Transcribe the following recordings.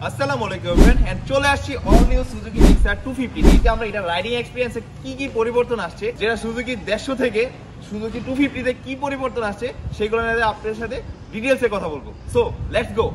আসসালামু আলাইকুম everyone and চলে আসছি অল নিউ সুজুকি জিক্সার 250 এতে আমরা এটা রাইডিং এক্সপেরিয়েন্সে কি পরিবর্তন আসছে যেটা সুজুকি 150 থেকে সুজুকি 250 তে কি পরিবর্তন আসছে সেগুলো নিয়ে আপনাদের সাথে ডিটেইলসে কথা বলবো সো লেটস গো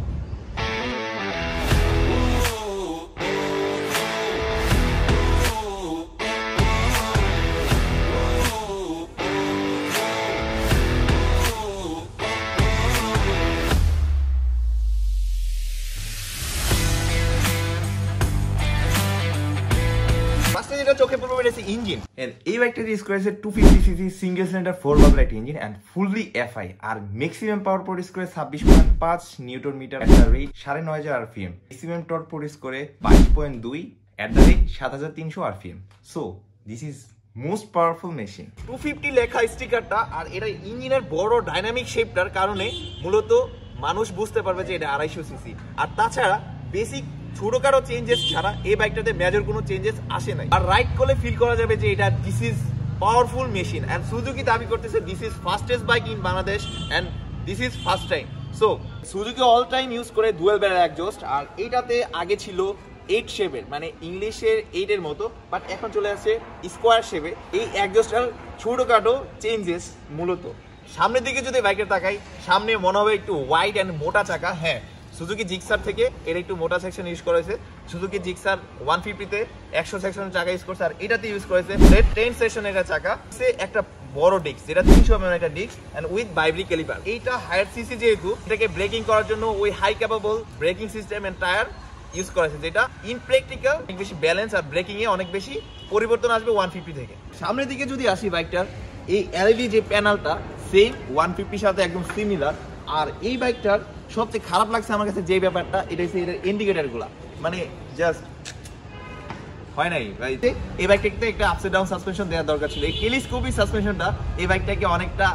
চোখে পড়বে এটা ইঞ্জিন এন্ড এই বাইকটা ইউজ করেছে 250 CC single cylinder 4 valve engine and fully FI আর ম্যাক্সিমাম পাওয়ার প্রডিউস করে 26.5 নিউটন মিটার একটা rate 9500 RPM maximum torque produce করে 22.2 at the rate 7300 RPM so this is most powerful machine 250 লেখা স্টিকারটা আর এটা ইঞ্জিনের বড় ডাইনামিক শেপটার কারণে মূলত মানুষ বুঝতে পারবে যে এটা 250 সিসি আর তাছাড়া বেসিক ছোটখাটো চেঞ্জেস ছাড়া এই বাইকটাতে মেজর কোনো চেঞ্জেস আসে নাই আর রাইড করলে ফিল করা যাবে যে এটা this is powerful machine and Suzuki দাবি করতেছে this is fastest bike in Bangladesh and this is first time so Suzuki all time use করে ডুয়াল ব্যারেল এক্সজস্ট আর এটাতে আগে ছিল 8 শেপের মানে ইংলিশের 8 এর মতো বাট এখন চলে আসছে স্কোয়ার শেপে এই এক্সজস্টার ছোটখাটো চেঞ্জেস মূলত সামনের দিকে যদি বাইকের তাকাই সামনে মনে হবে একটু ওয়াইড এন্ড মোটা চাকা হ্যাঁ সুজুকি জিক্সার থেকে এর একটু মোটা সেকশন ইউজ করেছে সুজুকি জিক্সার 150 তে 100 সেকশনের চাকা ইউজ করেছে আর এটাতে ইউজ করেছে 10 সেকশনের চাকা সে একটা বড় ডিস্ক যেটা 300 mm একটা disc and with Bybre caliper এইটা হায়ার সিসি যেহেতু এটাকে ব্রেকিং করার জন্য ওই high capable braking system and tyre use করেছে যেটা ইন প্র্যাকটিক্যাল অনেক বেশি ব্যালেন্স আর ব্রেকিং এ অনেক বেশি পরিবর্তন আসবে 150 থেকে সামনের দিকে যদি আসি বাইকটার এই এলইডি যে প্যানেলটা সেম 150 সাথে একদম সিমিলার আর এই বাইকটার সবচেয়ে খারাপ লাগছে আমার কাছে যে ব্যাপারটা এটা হচ্ছে এর ইন্ডিকেটর গুলা মানে জাস্ট হয় নাই ভাই এই বাইকটাতে একটা আপসাইড ডাউন সাসপেনশন দেওয়ার দরকার ছিল এই টেলিস্কোপিক সাসপেনশনটা এই বাইকটাকে অনেকটা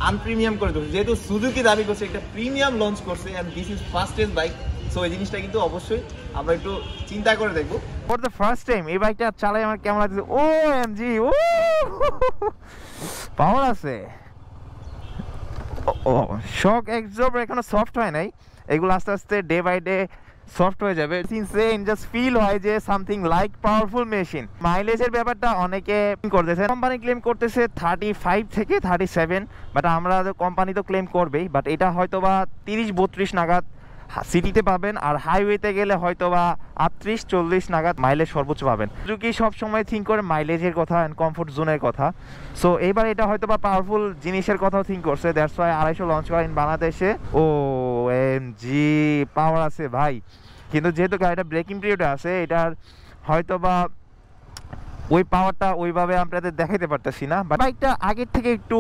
আনপ্রিমিয়াম করে দিয়েছে যেহেতু সুজুকি দাবি করছে একটা প্রিমিয়াম লঞ্চ করছে and this is fastest bike so এই জিনিসটা কিন্তু অবশ্যই আমরা একটু চিন্তা করে দেখব ফর দ্য ফার্স্ট টাইম এই বাইকটা চালাই আমার কেমন লাগছে ও এমজি ও পাওয়ার আছে ও শক এক্সজর্ব এখনো সফট হয় নাই এগুলো আস্তে আস্তে ডে বাই ডে সফট হয়ে যাবে ইনসেন জাস্ট ফিল হয় যে সামথিং লাইক পাওয়ারফুল মেশিন মাইলেজের ব্যাপারটা অনেকে করতেছে কোম্পানি ক্লেম করতেছে 35 থেকে 37 বাট আমরা কোম্পানি তো ক্লেম করবেই বাট এটা হয়তো বা 30-32 নাগাদ সিটিতে পাবেন আর হাইওয়েতে গেলে হয়তো বা 38-40 নাগাদ মাইলেজ সর্বোচ্চ পাবেন সুজুকি সবসময় থিঙ্ক করে মাইলেজের কথা অ্যান্ড কমফোর্ট জোনের কথা সো এবার এটা হয়তো বা পাওয়ারফুল জিনিসের কথাও থিঙ্ক করছে দ্যাটস ওয়াই 250 লঞ্চ করেন বাংলাদেশে ও এমজি পাওয়ার আছে ভাই কিন্তু যেহেতু গাড়িটা ব্রেকিং পিরিয়ডে আছে এটার হয়তো বা ওই পাওয়ারটা ওইভাবে আপনাদের দেখাইতে পারতেছি না বাট বাইকটা আগের থেকে একটু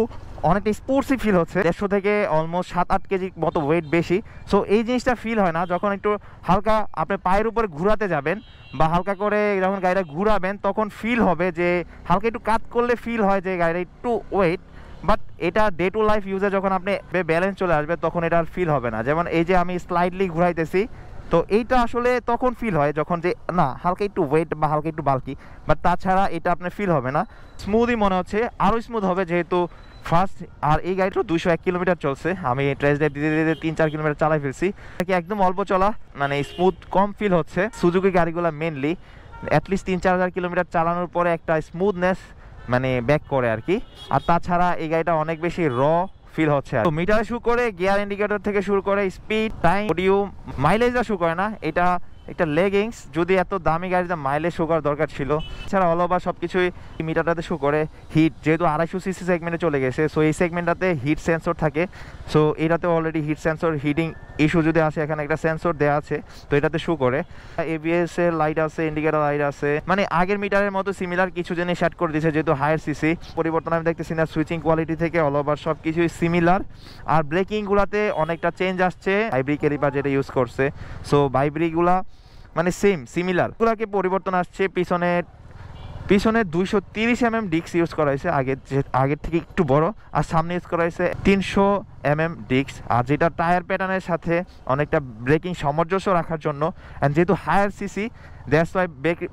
অনেকটা স্পোর্টসি ফিল হচ্ছে 150 থেকে অলমোস্ট 7-8 কেজি মতো ওয়েট বেশি সো এই জিনিসটা ফিল হয় না যখন একটু হালকা আপনি পায়ের উপরে ঘুরাতে যাবেন বা হালকা করে যখন গাড়িটা ঘুরাবেন তখন ফিল হবে যে হালকা একটু কাত করলে ফিল হয় যে গাড়িটা একটু ওয়েট বাট এটা ডে টু লাইফ ইউজে যখন আপনি ব্যালেন্স চলে আসবে তখন এটা আর ফিল হবে না যেমন এই যে আমি স্লাইডলি ঘুরাইতেছি তো এইটা আসলে তখন ফিল হয় যখন যে না হালকা একটু ওয়েট বা হালকা একটু বাল্কি বাট তাছাড়া এটা আপনার ফিল হবে না স্মুথই মনে হচ্ছে আরও স্মুথ হবে যেহেতু ফার্স্ট আর এই গাড়িটা 201 কিলোমিটার চলছে আমি ট্রেস ড্রাইভ দিতে দিতে 3-4 কিলোমিটার চালাই ফেলছি একদম অল্প চলা মানে স্মুথ কম ফিল হচ্ছে সুজুকি গাড়িগুলো মেনলি অ্যাটলিস্ট 3-4 কিলোমিটার চালানোর পরে একটা স্মুথনেস মানে ব্যাক করে আর কি আর তাছাড়া এই গাড়িটা অনেক বেশি র ফিল হচ্ছে তো মিটার শুরু করে গিয়ার ইন্ডিকেটর থেকে শুরু করে স্পিড টাইম অডিও মাইলেজটা শো করে না এটা একটা লেগিংস যদি এত দামি গাড়িতে মাইলেজ শো করার দরকার ছিল এছাড়া অল ওভার সব কিছুই মিটারটাতে শো করে হিট যেহেতু 250 সিসি সেগমেন্টে চলে গেছে সো এই সেগমেন্টটাতে হিট সেন্সর থাকে সো এটাতে already heat sensor heating issue যদি আসে এখানে একটা সেন্সর দেওয়া আছে তো এটাতে শো করে এবিএস এর লাইট আছে ইন্ডিকেটর লাইট আছে মানে আগের মিটারের মতো সিমিলার কিছু জিনিস অ্যাড করে দিয়েছে যেহেতু হায়ার সিসি পরিবর্তন আমি দেখতেছি না সুইচিং কোয়ালিটি থেকে অল ওভার সব কিছুই সিমিলার আর ব্রেকিংগুলোতে অনেকটা চেঞ্জ আসছে বাইব্রি ক্যালিপার যেটা ইউজ করছে সো বাইব্রিগুলা মানে সেম সিমিলার গুলাকে পরিবর্তন আসছে পিছনে 230 mm ডিস্ক ইউজ করা হয়েছে আগের থেকে একটু বড় আর সামনে ইউজ করা হয়েছে 300 mm ডিস্ক আর যেটা টায়ার প্যাটার্নের সাথে অনেকটা ব্রেকিং সামঞ্জস্য রাখার জন্য অ্যান্ড যেহেতু higher CC that's why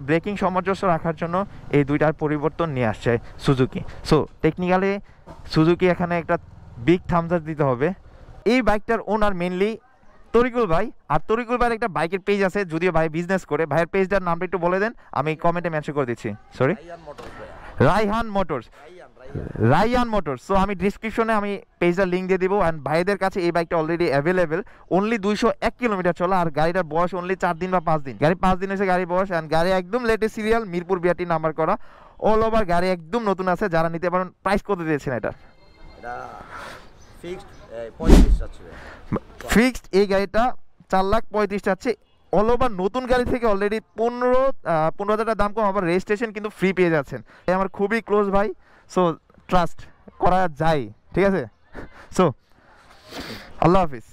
braking সামঞ্জস্য রাখার জন্য এই দুইটার পরিবর্তন নিয়ে আসছে সুজুকি সো টেকনিক্যালি সুজুকি এখানে একটা বিগ থামস আপ দিতে হবে এই বাইকটার ওনার মেনলি তরিকুল ভাই। আর তরিকুল ভাইয়ের একটা বাইকের পেজ আছে, যদিও ভাই বিজনেস করে। ভাইয়ের পেজটার নামটা একটু বলে দেন, আমি কমেন্টে মেনশন করে দিচ্ছি। Sorry, Raihan motors. Rayyan motors. So আমি ডিসক্রিপশনে আমি পেজটার লিঙ্ক দিয়ে দিব। অ্যান্ড ভাইদের কাছে এই বাইকটা অলরেডি অ্যাভেলেবেল। অনলি 201 কিলোমিটার চলা, আর গাড়িটার বয়স অনলি 4 দিন বা 5 দিন। গাড়ি 5 দিন হয়েছে গাড়ি বয়স। অ্যান্ড গাড়ি একদম latest serial, Mirpur BRT number করা, অল ওভার গাড়ি একদম নতুন আছে, যারা নিতে পারেন। প্রাইস কত দিয়েছেন এটা? ফিক্সড এই গাড়িটা 4,35,000 চাচ্ছে। অল ওভার নতুন গাড়ি থেকে অলরেডি 15,000 টাকা দাম কম, আবার রেজিস্ট্রেশন কিন্তু ফ্রি পেয়ে যাচ্ছেন। এই আমার খুবই ক্লোজ ভাই, সো ট্রাস্ট করা যায়, ঠিক আছে? সো আল্লাহ হাফিজ।